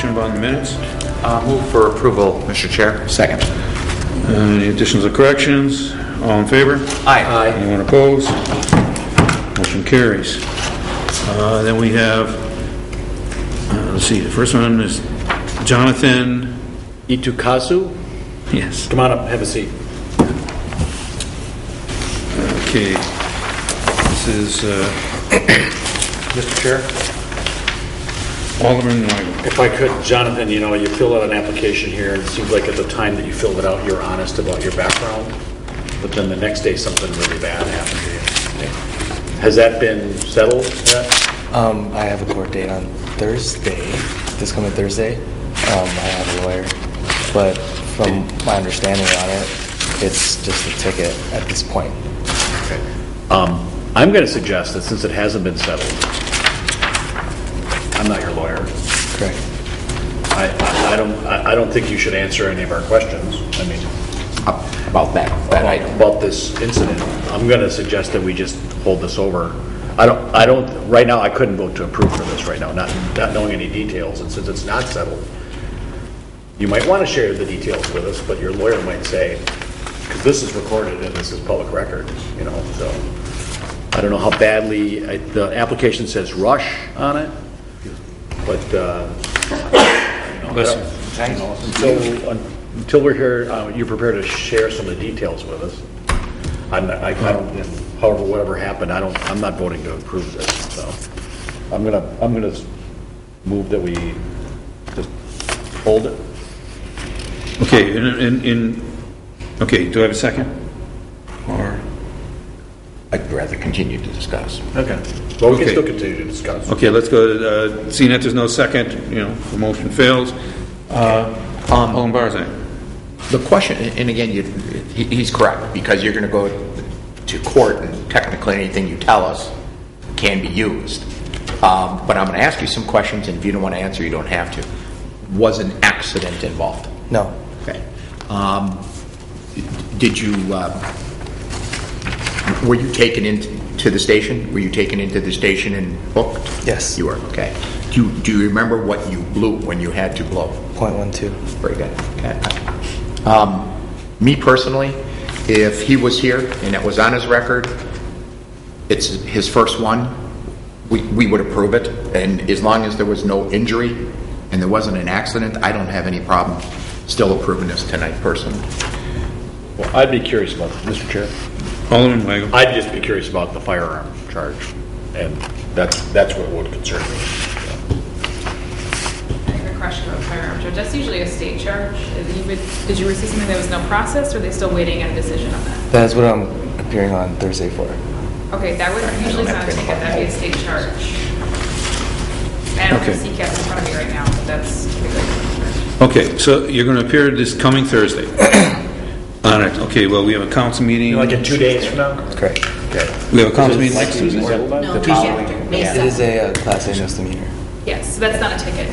motion about the minutes? Move for approval, Mr. Chair. Second. Any additions or corrections? All in favor? Aye. Anyone opposed? Motion carries. Then we have, let's see, the first one is Jonathan Itukazu? Yes. Come on up, have a seat. Okay. This is Mr. Chair? Alderman Weigel. If I could, Jonathan, you filled out an application here, and it seems like at the time that you filled it out, you were honest about your background, but then the next day something really bad happened to you. Has that been settled yet? I have a court date on Thursday, this coming Thursday. I have a lawyer, but from my understanding on it, it's just a ticket at this point. Okay. I'm going to suggest that since it hasn't been settled, I'm not your lawyer. Correct. I don't think you should answer any of our questions. I mean, About that item. about this incident. I'm going to suggest that we just hold this over. I don't. Right now, I couldn't vote to approve for this right now, not knowing any details. And since it's not settled, you might want to share the details with us, but your lawyer might say, because this is recorded and this is public record, So I don't know how badly the application says rush on it, but until we're here, you're prepared to share some of the details with us. However, whatever happened, I'm not voting to approve this. So I'm gonna move that we just hold it. Okay, okay, do I have a second? Or I'd rather continue to discuss. Okay. Well, we Okay. can still continue to discuss. okay, let's go to seeing that there's no second, the motion fails. Alderman Barzak. The question, and again, he's correct, because you're going to go to court, and technically anything you tell us can be used. But I'm going to ask you some questions, and if you don't want to answer, you don't have to. Was an accident involved? No. Okay. Did you, were you taken into the station? Were you taken into the station and booked? Yes. You were, okay. Do you remember what you blew when you had to blow? .12. Very good. Okay. Me personally, if he was here and it was on his record, it's his first one, we would approve it. And as long as there was no injury and there wasn't an accident, I don't have any problem still approving this tonight personally. Well, I'd be curious about, Mr. Chair. Alderman Weigel. I'd just be curious about the firearm charge, and that's what would concern me. I have a question about firearm charge. That's usually a state charge. Did you receive something that was no process, or are they still waiting on a decision on that? That's what I'm appearing on Thursday for. Okay, that would usually not a ticket. That'd be a state charge. I don't have CCAP in front of me right now, but that's typically a charge. Okay, so you're going to appear this coming Thursday on it. Okay, well, we have a council meeting. Like in 2 days from now? Correct. Okay. We have a council meeting next Tuesday. No, The following. It is a Class A misdemeanor. Yes, so that's not a ticket.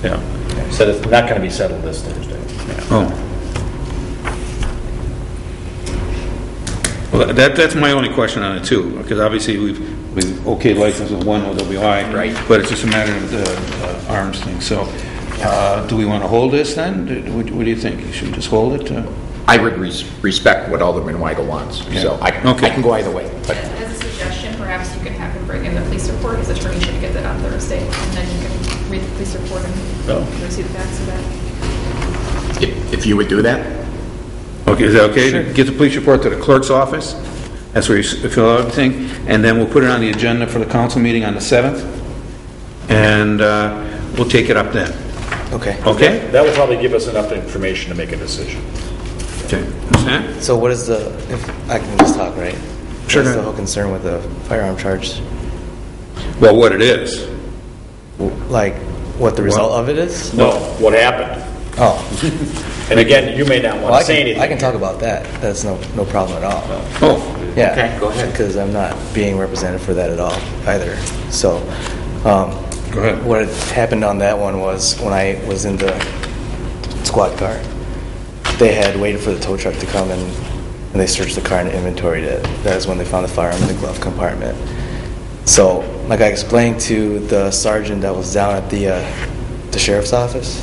Yeah. So it's not going to be settled this Thursday. Oh. Well, that's my only question on it too, because obviously we've okayed license with one OWI, Right. But it's just a matter of the arms thing. So, do we want to hold this then? What do you think? Should we just hold it? I would respect what Alderman Weigel wants, Yeah. so I can go either way. But As a suggestion, perhaps you can have him bring in the police report. His attorney should get that on Thursday, and then you can read the police report and receive the facts of that. if you would do that, Okay, is that okay? Sure. Get the police report to the clerk's office. That's where you fill out everything, and then we'll put it on the agenda for the council meeting on the 7th, and we'll take it up then. Okay. Okay? That will probably give us enough information to make a decision. Okay. Understand? So what is the, if I can just talk, right? Sure. What's the whole concern with the firearm charge? Well, what it is. Like, what the result of it is? No, what happened? Oh. And again, you may not want Well, to say anything. I can talk about that. That's no problem at all. Oh, Yeah. Okay, go ahead. Because I'm not being represented for that at all either. So, go ahead. what had happened on that one was when I was in the squad car, they had waited for the tow truck to come and they searched the car and inventoried it. That is when they found the firearm in the glove compartment. So, like I explained to the sergeant that was down at the the sheriff's office.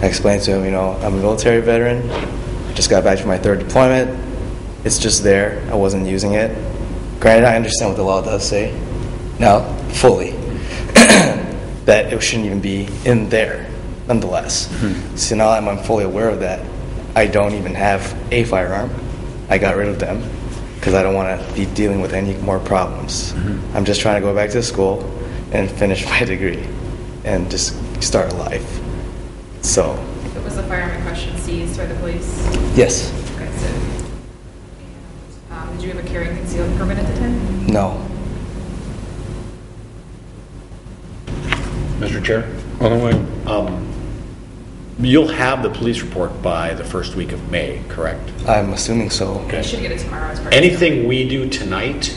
I explained to him, I'm a military veteran. I just got back from my 3rd deployment. It's just there. I wasn't using it. Granted, I understand what the law does say. Now, fully. That it shouldn't even be in there, nonetheless. So now that I'm fully aware of that, I don't even have a firearm. I got rid of them because I don't want to be dealing with any more problems. I'm just trying to go back to school and finish my degree and just start a life. So. Was the firearm in question seized by the police? Yes. Okay, so, did you have a carry and conceal permit at the time? No. Mr. Chair? Alderman You'll have the police report by the first week of May, correct? I'm assuming so. I should get it tomorrow as part of Anything we do tonight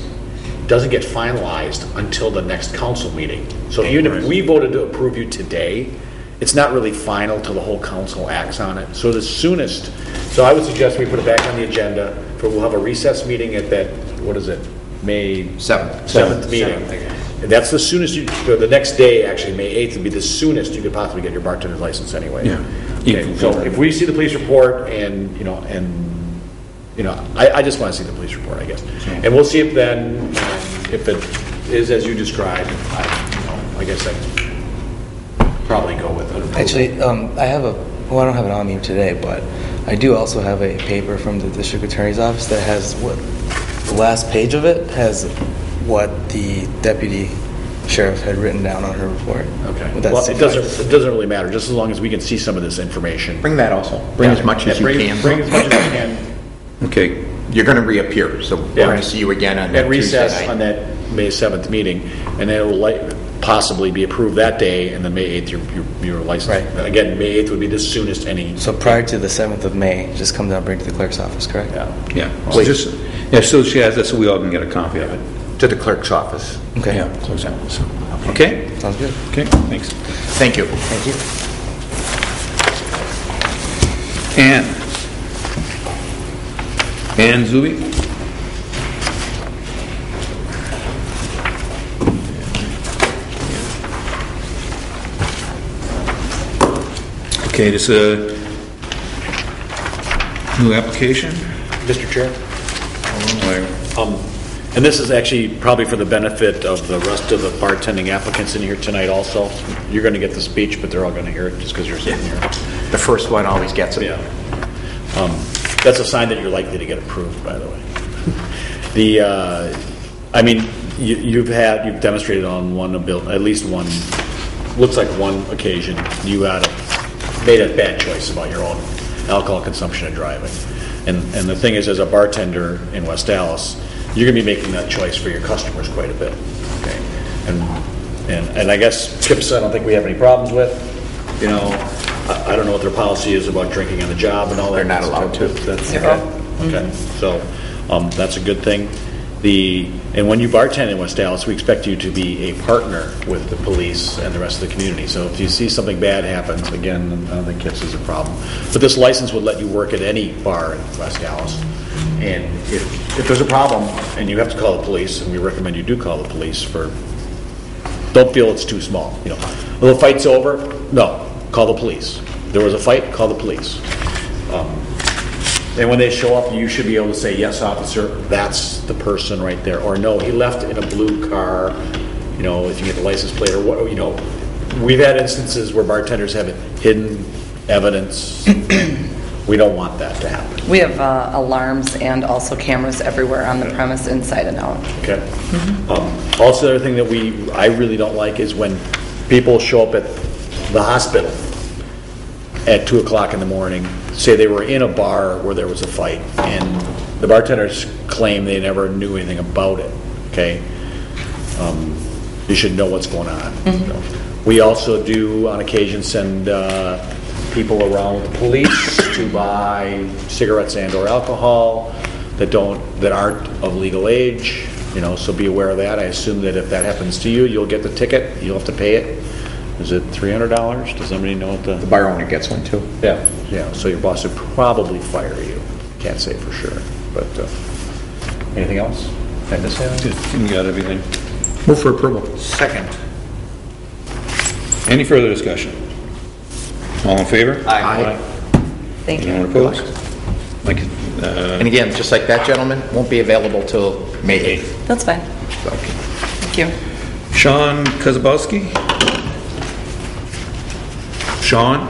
doesn't get finalized until the next council meeting. So even if we voted to approve you today, it's not really final till the whole council acts on it. So the soonest, so I would suggest we put it back on the agenda for, we'll have a recess meeting at that, what is it, May 7th meeting. And that's the soonest the next day, actually, May 8th would be the soonest you could possibly get your bartender's license anyway. Yeah. Okay, so if we see the police report and, I just want to see the police report, I guess. And we'll see if then, if it is as you described, I guess I'd probably go with it. Actually, I don't have it on me today, but I do also have a paper from the district attorney's office that has the last page of it has what the deputy sheriff had written down on her report. Okay. Would that Well, it suffice? doesn't really matter, just as long as we can see some of this information. Bring that also. Bring as much as you can. Bring as much as you can. Okay, You're going to reappear, so we're going to see you again on that At Tuesday recess night. on that May 7th meeting, and then it will possibly be approved that day, and then May 8th, your license. Right. Again, May 8th would be the soonest any. So prior to the 7th of May, just come down and bring it to the clerk's office, correct? Yeah. yeah. So so she has that, so we all can get a copy of it. To the clerk's office. Okay. Yeah, so exactly. So, okay? Sounds good. Okay, thanks. Thank you. Thank you. Ann Zuby? Okay, this is a new application? Mr. Chair? Alderman And this is actually probably for the benefit of the rest of the bartending applicants in here tonight also. You're going to get the speech, but they're all going to hear it just because you're sitting here. The first one always gets it. Yeah. That's a sign that you're likely to get approved, by the way. You've demonstrated on at least one, looks like one occasion, you made a bad choice about your own alcohol consumption and driving. And the thing is, as a bartender in West Dallas, you're going to be making that choice for your customers quite a bit. Okay, and I guess tips I don't think we have any problems with. I don't know what their policy is about drinking on the job and all that. They're not allowed to. That's okay. So that's a good thing. And when you bartend in West Dallas, we expect you to be a partner with the police and the rest of the community. So if you see something bad happens, again, I don't think KIPS is a problem. But this license would let you work at any bar in West Dallas. And if there's a problem and you have to call the police, and we recommend you do call the police don't feel it's too small. The fight's over, no, call the police. There was a fight, call the police. And when they show up, you should be able to say, yes, officer, that's the person right there. Or no, he left in a blue car, if you get the license plate or what, We've had instances where bartenders have hidden evidence. We don't want that to happen. We have alarms and also cameras everywhere on the premise, inside and out. Okay. Also, the other thing that I really don't like is when people show up at the hospital at 2 o'clock in the morning, say they were in a bar where there was a fight, and the bartenders claim they never knew anything about it. Okay. You should know what's going on. We also do, on occasion, send people around with the police to buy cigarettes and/or alcohol that aren't of legal age. So be aware of that. I assume that if that happens to you, you'll get the ticket. You'll have to pay it. Is it $300? Does somebody know what The bar owner gets one too. Yeah. So your boss would probably fire you. Can't say for sure. But anything else? Did I miss anything? You got everything. Move for approval. Second. Any further discussion? All in favor? Aye. Thank you. Anyone opposed? Mike, And again, just like that gentleman, won't be available till May 8th. That's fine. Okay. Thank you. Sean Kozabowski? Sean?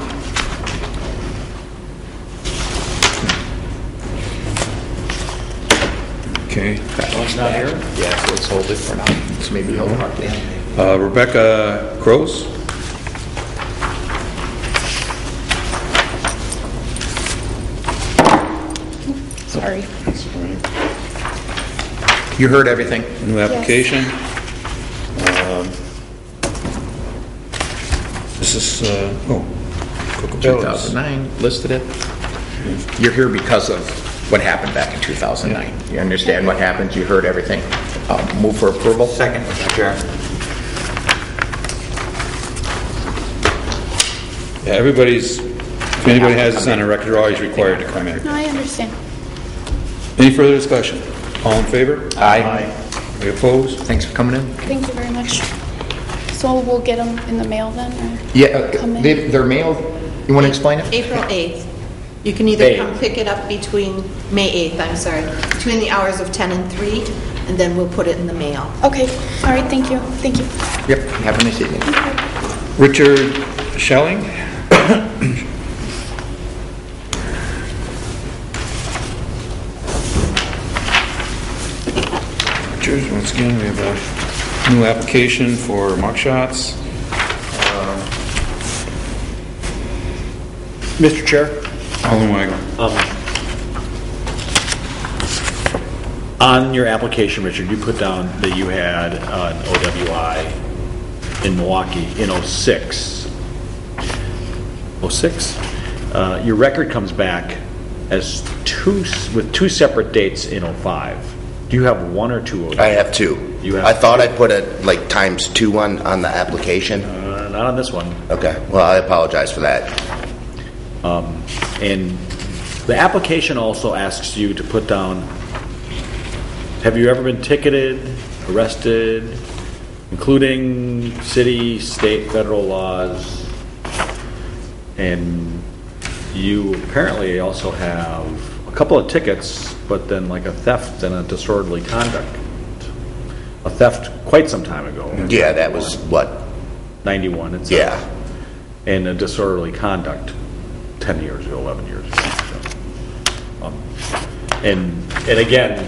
Okay. One's not here? Yeah, so let's hold it for now. So maybe he'll talk to him. Rebecca Crows? Sorry. You heard everything? New application. This is, Coca-Cola. 2009, listed it. You're here because of what happened back in 2009. You understand what happened, you heard everything. Move for approval? Second, Mr. Chair. Yeah, everybody's, if anybody has this on a record, they're always required to come in. No, I understand. Any further discussion? All in favor? Aye. Any opposed? Thanks for coming in. Thank you very much. So we'll get them in the mail then, or? Yeah, Come in. they're mailed. You want to explain it? April 8th. You can either come pick it up between, May 8th, I'm sorry, between the hours of 10 and 3, and then we'll put it in the mail. Okay, all right, thank you, thank you. Yep, have a nice evening. Richard Schelling? Richard, once again, we have a new application for mock shots. Mr. Chair? Alderman Weigel. On your application, Richard, you put down that you had an OWI in Milwaukee in 06. 06? Your record comes back as with two separate dates in 05. Do you have one or two OWIs? I have two. You have I thought two? I put a like ×2 on the application. Not on this one. Okay, well, I apologize for that. And the application also asks you to put down, have you ever been ticketed, arrested, including city, state, federal laws? And you apparently also have a couple of tickets, but then like a theft and a disorderly conduct. A theft quite some time ago. Yeah, that was what? 91, it says. Yeah. And a disorderly conduct 10 years ago, 11 years ago. So, and again,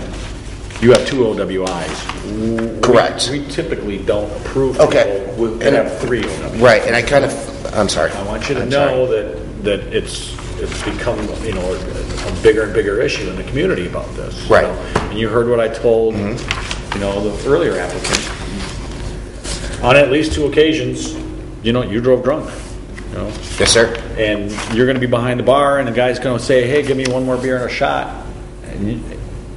you have two OWIs. Correct. We typically don't approve Okay. people who have three OWIs. Right, and I kind of, I'm sorry. I want you to I'm know sorry. that it's become, you know, a bigger and bigger issue in the community about this. you Right. know. And you heard what I told, you know, the earlier applicant. On at least two occasions, you know, you drove drunk, you know. Yes, sir. And you're going to be behind the bar, and the guy's going to say, "Hey, give me one more beer and a shot," and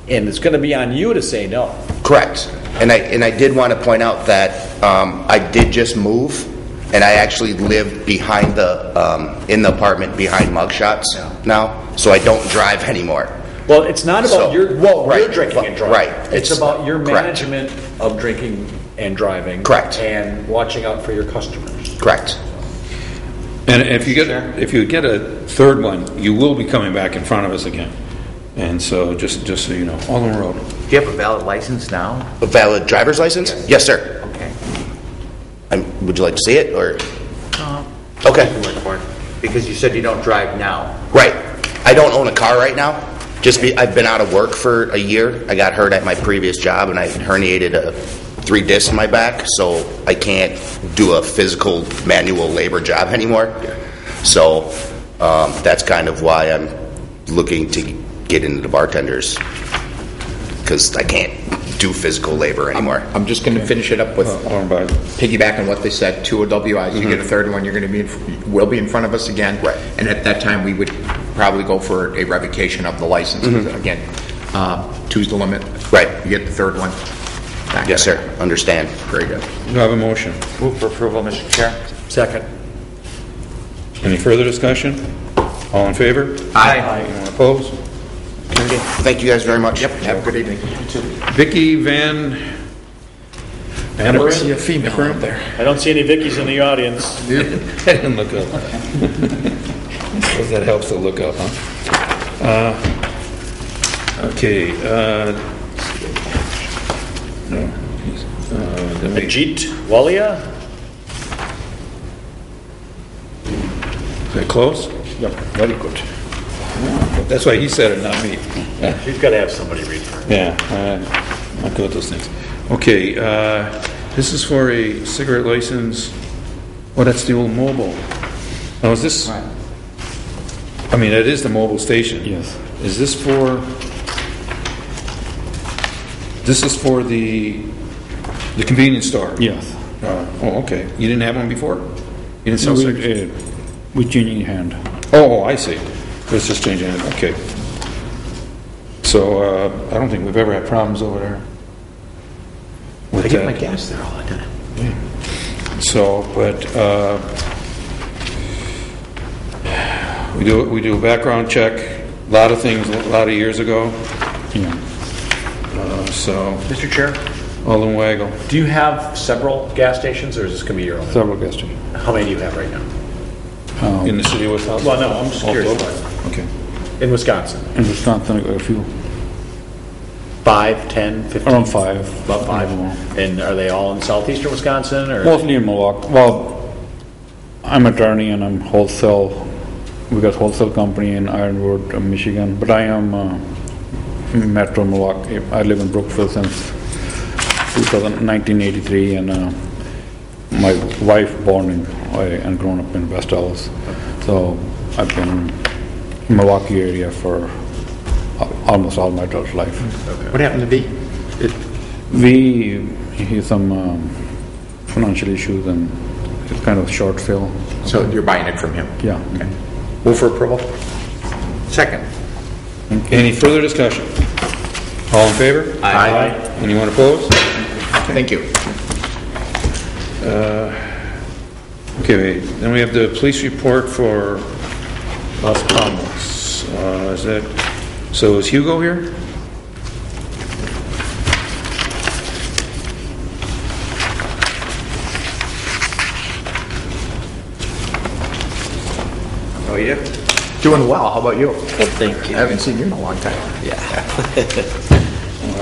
it's going to be on you to say no. Correct. And I did want to point out that I did just move, and I actually live behind the in the apartment behind Mugshots now, so I don't drive anymore. Well, it's not about So- your right, drinking and driving. right. It's about your correct. management of drinking and driving. Correct. And watching out for your customers. Correct. And if you get a third one, you will be coming back in front of us again. And so, just so you know, Alderman Road. Do you have a valid license now? A valid driver's license? Yes, sir. Okay. Would you like to see it, or? Okay. Because you said you don't drive now. Right. I don't own a car right now. I've been out of work for a year. I got hurt at my previous job, and I herniated 3 discs in my back, so I can't do a physical manual labor job anymore. So that's kind of why I'm looking to get into the bartenders, because I can't do physical labor anymore. I'm just going to finish it up with piggyback on what they said, two OWIs. You get a third one, you're going to will be in front of us again. Right. And at that time, we would probably go for a revocation of the license. Again, 2's the limit. Right. You get the third one. Back Yes, to sir. Understand. Very good. You have a motion. Move for approval, Mr. Chair. Second. Any further discussion? All in favor? Aye. Anyone opposed? Thank you guys very much. Yep, have a good evening. Vicky Van I don't see a female out there. I don't see any Vickies in the audience. I didn't look up. Because that helps to look up, huh? Okay, no. Then we- Ajit Walia? Is that close? Yep, very good. That's why he said it, not me. She's got to have somebody read for her. Yeah, not good with those things. Okay, this is for a cigarette license. Oh, that's the old mobile. Oh, is this? I mean, it is the mobile station. Yes. Is this for? This is for the convenience store. Yes. Oh, okay. You didn't have one before? You didn't sell cigarettes? We changing hand. Oh, I see. It's just changing it. Okay. So I don't think we've ever had problems over there. I get my gas there all the time. So, but we do a background check. A lot of things, a lot of years ago. Yeah. So Mr. Chair, Alderman Wagle. do you have several gas stations, or is this going to be your own? Several gas stations. How many do you have right now? In the city of Wisconsin? Well, no, I'm just curious. Okay. In Wisconsin? In Wisconsin, I got a few. 5, 10, 15? Around 5. About 5. And are they all in southeastern Wisconsin, or? Mostly in Milwaukee. Well, I'm attorney and I'm wholesale. We got wholesale company in Ironwood, Michigan. But I am Metro Milwaukee. I live in Brookfield since 1983, and my wife born in and grown up in West Dallas. So I've been in Milwaukee area for almost all my adult life. What happened to V? He has some financial issues and it's kind of short sale. So you're buying it from him? Yeah. Okay. Move for approval? Second. Any further discussion? All in favor? Aye. Anyone opposed? Thank you. Okay, then we have the police report for Las Palmas. Is that, so is Hugo here? How are you? Doing well. How about you? Well, thank you. I haven't seen you in a long time. Yeah.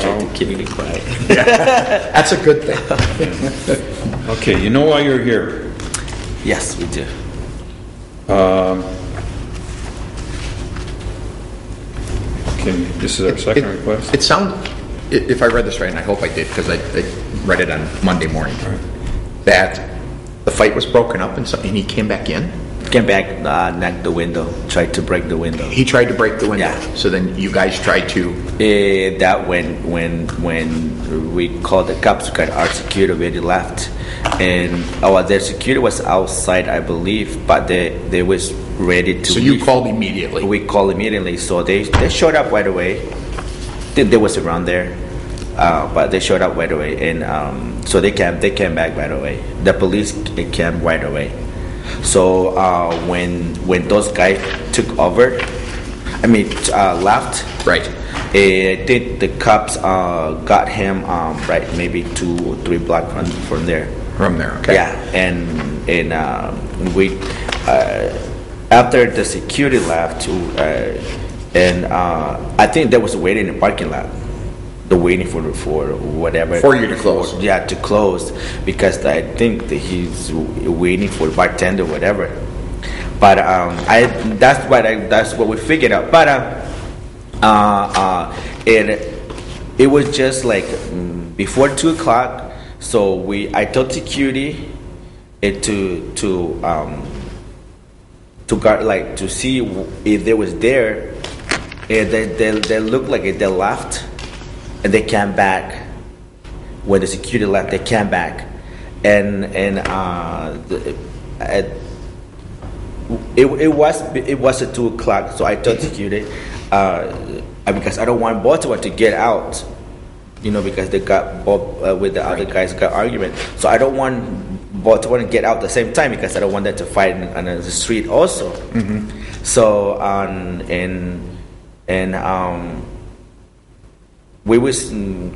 Try to keep it quiet. That's a good thing. Okay, you know why you're here. Yes, we do. Okay, this is our second request. It sounds, if I read this right, and I hope I did, because I read it on Monday morning, that the fight was broken up and he came back in? Came back, knocked the window, tried to break the window. He tried to break the window? Yeah. So then you guys tried to? That when we called the cops, because our security already left, and their security was outside, I believe, but they was ready to. So you called immediately? We called immediately, so they showed up right away. They was around there, but they showed up right away, and so they came back right away. The police came right away. So when those guys took over, left. Right. The cops got him right maybe 2 or 3 blocks from there. From there, okay. Yeah, and we after the security left, and I think they was waiting in the parking lot. They're waiting for whatever. For you to close. Yeah, to close, because I think that he's waiting for the bartender, whatever. But that's what we figured out. But it was just like before 2 o'clock. So I told security to guard, like, to see if they was there. And they looked like they left. And they came back. When the security left, they came back, and it was at 2 o'clock. So I told security because I don't want Baltimore to get out, because they got both with the other guys got argument. So I don't want Baltimore to get out at the same time, because I don't want them to fight on the street also. Mm-hmm. So we was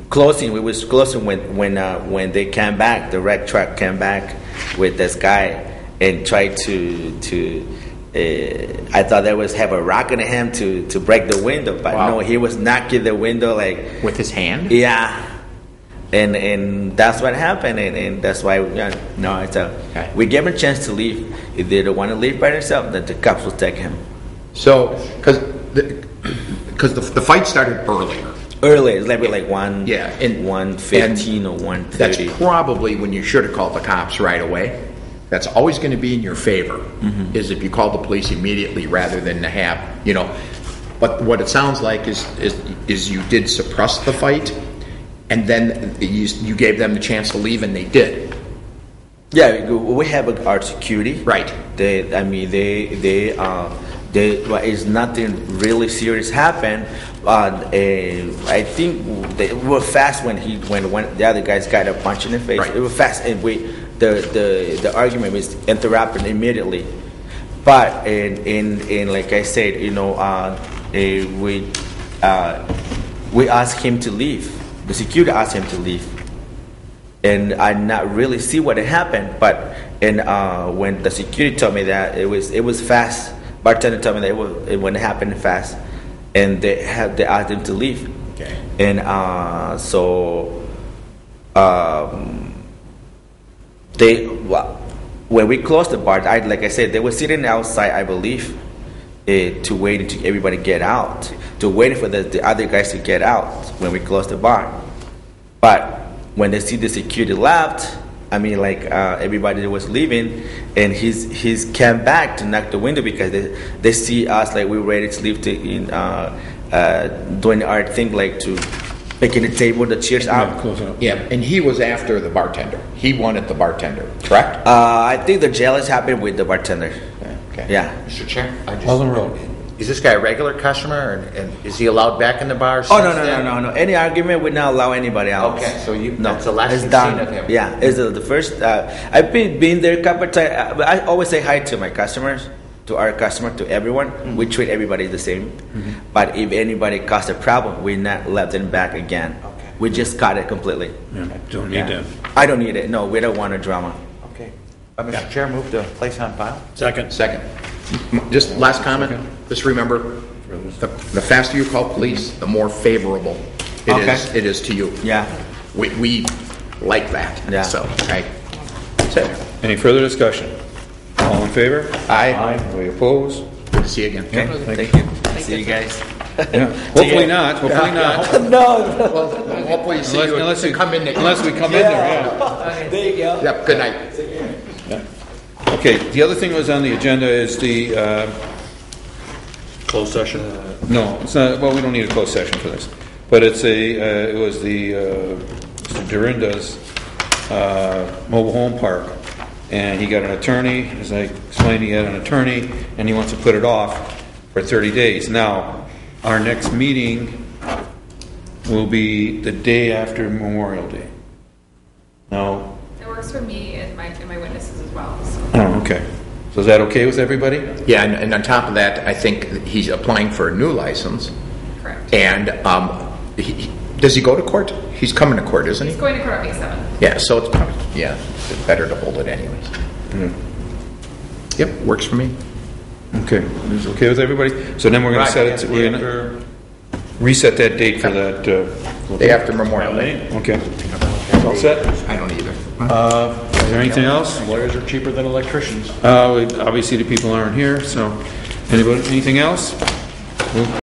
closing when they came back. The red truck came back with this guy and tried to I thought they was have a rock in him to break the window, but Wow. no, he was knocking the window like With his hand? yeah. And that's what happened, and that's why no, it's Okay. we gave him a chance to leave. If they don't want to leave by themselves, then the cops will take him. So, because the fight started earlier. Early, it's like one, Yeah, and- 1:15 or That's 1:30. probably when you should have called the cops right away. That's always going to be in your favor, is if you call the police immediately rather than to have, But what it sounds like is you did suppress the fight, and then you gave them the chance to leave, and they did. Yeah, we have our security. Right. Well, it's nothing really serious happened. I think they were fast when the other guys got a punch in the face. Right. It was fast, and the argument was interrupted immediately. But in like I said, we asked him to leave. The security asked him to leave, and I not really see what happened. But when the security told me that it was fast, bartender told me that it wouldn't happen fast, and they asked him to leave. Okay. And when we closed the bar, like I said, they were sitting outside, I believe, to wait until everybody get out, to wait for the other guys to get out when we closed the bar. But when they see the security left, everybody that was leaving, and he's came back to knock the window because they see us like we're ready to leave doing our thing, like to picking the table, the chairs out. Close it up. Yeah, and he was after the bartender. He wanted the bartender, correct? I think the jealous happened with the bartender. Okay. Yeah. Mr. Chair? Alden Road. Is this guy a regular customer, and is he allowed back in the bar? Oh since no. then? Any argument would not allow anybody else. Okay, so No, that's the last it's you've done. seen of him. Yeah, it's the first. I've been there a couple of times. I always say hi to my customers, to our customer, to everyone. Mm-hmm. We treat everybody the same. But if anybody cause a problem, we not let them back again. Okay. We just cut it completely. Yeah, don't need that. I don't need it. No, we don't want a drama. Okay. Mr. Chair, move to place on file. Second. Just last comment. Just remember, the faster you call police, the more favorable it is to you. Yeah. We like that. Yeah. So, okay. That's it. Any further discussion? All in favor? Aye. We oppose? Good to see you again. Okay. Thank you. See you guys. Yeah. Hopefully not, hopefully not. Well, hopefully you see you Unless we come in there. Unless we come in there, yeah. There you go. Yep, good night. Okay, the other thing that was on the agenda is the, Closed session. no, it's not, well, we don't need a closed session for this. But it was the, Mr. Dorinda's, mobile home park. And he got an attorney, as I explained, he had an attorney, and he wants to put it off for 30 days. Now, our next meeting will be the day after Memorial Day. Now, It works for me and my witnesses as well, so. oh, okay. So is that okay with everybody? Yeah, and on top of that, I think he's applying for a new license. Correct. And does he go to court? He's coming to court, isn't He's he? going to court on May 7th. Yeah, so it's probably, it's better to hold it anyways. Yep, works for me. Okay, it's okay with everybody? So then we're gonna set it, we're gonna reset that date for that, Day after Memorial Day. okay. All set? I don't either. Is there anything else? Lawyers are cheaper than electricians. Obviously the people aren't here, so, anything else? We'll